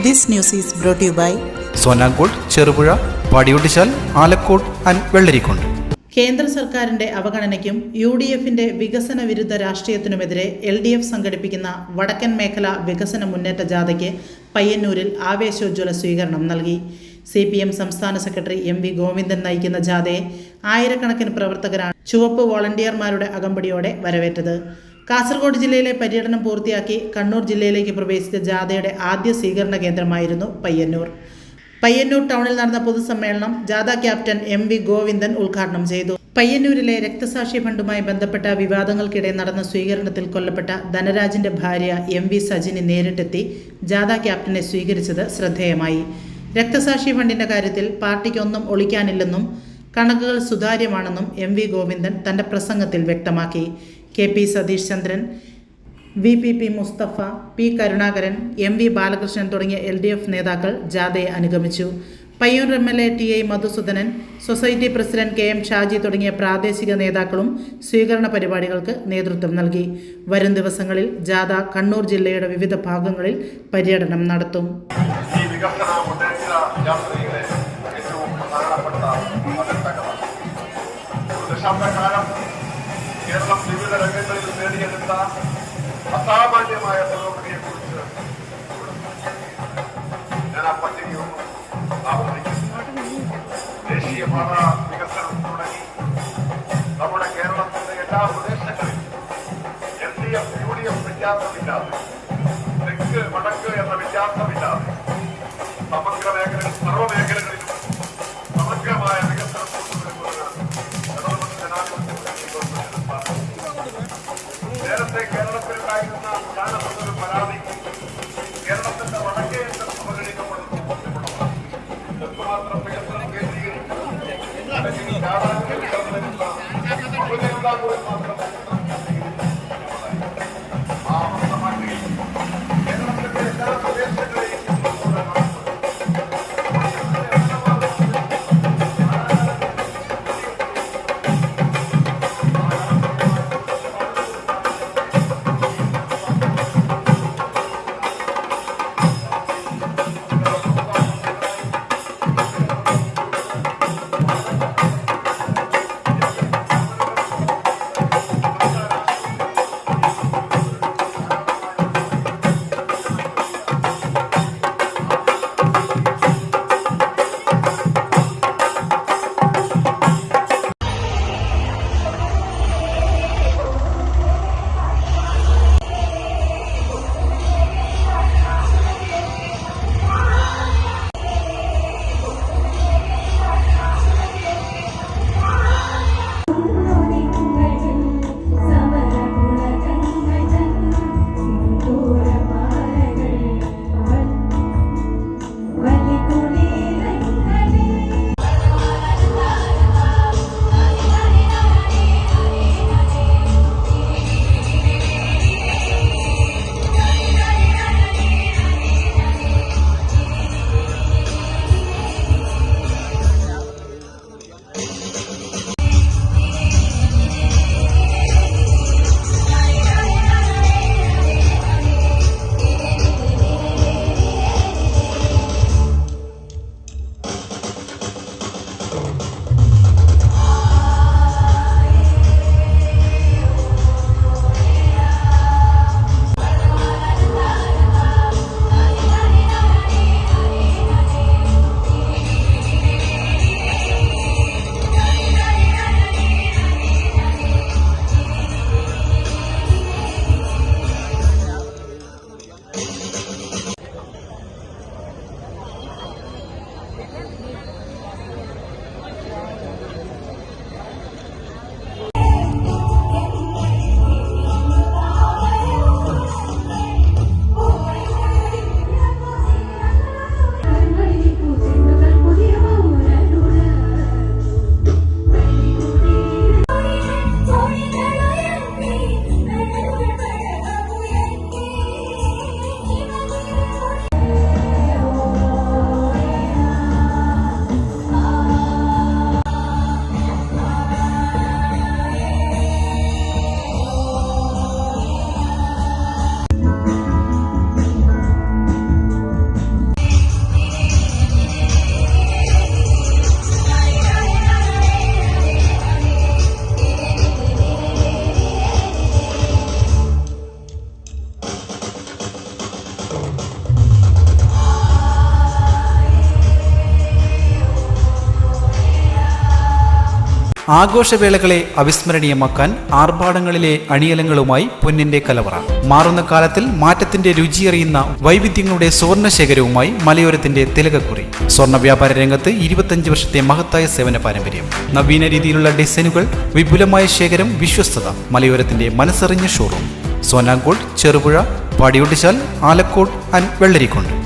This news is brought to you by Sonankode, Cherupuzha, Padiyottuchal, Alakode and Vellarikundu. കേന്ദ്ര സർക്കാരിന്റെ അവഗണനയ്ക്കും UDFന്റെ വികസന വിരുദ്ധ രാഷ്ട്രീയത്തിനുമെതിരെ LDF സംഘടിപ്പിക്കുന്ന വടക്കൻ മേഖല വികസന മുന്നേറ്റ ജാഥയ്ക്ക് പയ്യന്നൂരിൽ ആവേശോജ്വല സ്വീകരണം നൽകി. CPM സംസ്ഥാന സെക്രട്ടറി MV ഗോവിന്ദൻ നയിക്കുന്ന ജാഥയെ ആയിരക്കണക്കിന് പ്രവർത്തകരാണ് ചുവപ്പ് വോളണ്ടിയർമാരുടെ അകമ്പടിയോടെ വരവേറ്റത്. കാസർഗോഡ് ജില്ലയിലെ പര്യടനം പൂർത്തിയാക്കി കണ്ണൂർ ജില്ലയിലേക്ക് പ്രവേശിച്ച ജാഥയുടെ ആദ്യ സ്വീകരണ കേന്ദ്രമായിരുന്നു പയ്യന്നൂർ. പയ്യന്നൂർ ടൗണിൽ നടന്ന പൊതുസമ്മേളനം ജാഥ ക്യാപ്റ്റൻ MV ഗോവിന്ദൻ ഉദ്ഘാടനം ചെയ്തു. പയ്യന്നൂരിലെ രക്തസാക്ഷി ഫണ്ടുമായി ബന്ധപ്പെട്ട വിവാദങ്ങൾക്കിടെ നടന്ന സ്വീകരണത്തിൽ കൊല്ലപ്പെട്ട ധനരാജിന്റെ ഭാര്യ MV സജിനി നേരിട്ടെത്തി ജാഥ ക്യാപ്റ്റനെ സ്വീകരിച്ചത് ശ്രദ്ധേയമായി. രക്തസാക്ഷി ഫണ്ടിന്റെ കാര്യത്തിൽ പാർട്ടിക്കൊന്നും ഒളിക്കാനില്ലെന്നും കണക്കുകൾ സുതാര്യമാണെന്നും MV ഗോവിന്ദൻ തന്റെ പ്രസംഗത്തിൽ വ്യക്തമാക്കി. KP Satheesh Chandran, VPP Mustafa, P Karunakaran, MV Balakrishnan തുടങ്ങിയ LDF നേതാക്കൾ ജാഥയെ അനുഗമിച്ചു. Payyur MLA TI Madhusoodanan, society president KM Shaji തുടങ്ങിയ പ്രാദേശിക നേതാക്കളും സ്വീകരണ പരിപാടികൾക്ക് നേതൃത്വം നൽകി. വരും ദിവസങ്ങളിൽ ജാഥ കണ്ണൂർ ജില്ലയുടെ വിവിധ ഭാഗങ്ങളിൽ പര്യടനം നടത്തും. കേരളം വിവിധ രംഗങ്ങളിൽ നേടിയെടുത്ത അസാമാന്യമായ പുരോഗതിയെക്കുറിച്ച് ഞാൻ ആ പട്ടികയൊന്നും ആവർത്തിക്കുന്നു. ദേശീയപാത വികസനം തുടങ്ങി നമ്മുടെ കേരളത്തിന്റെ എല്ലാ പ്രദേശങ്ങളിലും LDF UDF വ്യത്യാസമില്ലാതെ, തെക്ക് വടക്ക് എന്ന വ്യത്യാസമില്ലാതെ സമഗ്ര മേഖലകളിൽ സർവ്വമേഖലകളിലും സമഗ്രമായ വികസനം കൊണ്ടുവരുന്നതിനാണ് നേരത്തെ കേരളത്തിലുണ്ടായിരുന്ന പ്രധാനപ്പെട്ടൊരു പരാതി കേരളത്തിന്റെ വടക്കേയറ്റം അവഗണിക്കപ്പെടുന്നു. എത്രമാത്രം വികസനം കേന്ദ്രീകരിക്കുന്നു അല്ലെങ്കിൽ മാത്രം ആ അവസ്ഥമാക്കി കേരളത്തിന്റെ എല്ലാ പ്രദേശങ്ങളെയും ആഘോഷവേളകളെ അവിസ്മരണീയമാക്കാൻ ആർഭാടങ്ങളിലെ അണിയലങ്ങളുമായി പൊന്നിന്റെ കലവറ. മാറുന്ന കാലത്തിൽ മാറ്റത്തിന്റെ രുചിയറിയുന്ന വൈവിധ്യങ്ങളുടെ സുവർണശേഖരവുമായി മലയോരത്തിന്റെ തിലകക്കുറി. സ്വർണ്ണ വ്യാപാര രംഗത്ത് 25 വർഷത്തെ മഹത്തായ സേവന പാരമ്പര്യം. നവീന രീതിയിലുള്ള ഡിസൈനുകൾ, വിപുലമായ ശേഖരം, വിശ്വസ്തത. മലയോരത്തിന്റെ മനസ്സറിഞ്ഞ ഷോറൂം. സോനാങ്കോട്, ചെറുപുഴ, പാടിയൊട്ടിച്ചാൽ, ആലക്കോട് ആൻഡ് വെള്ളരിക്കുണ്ട്.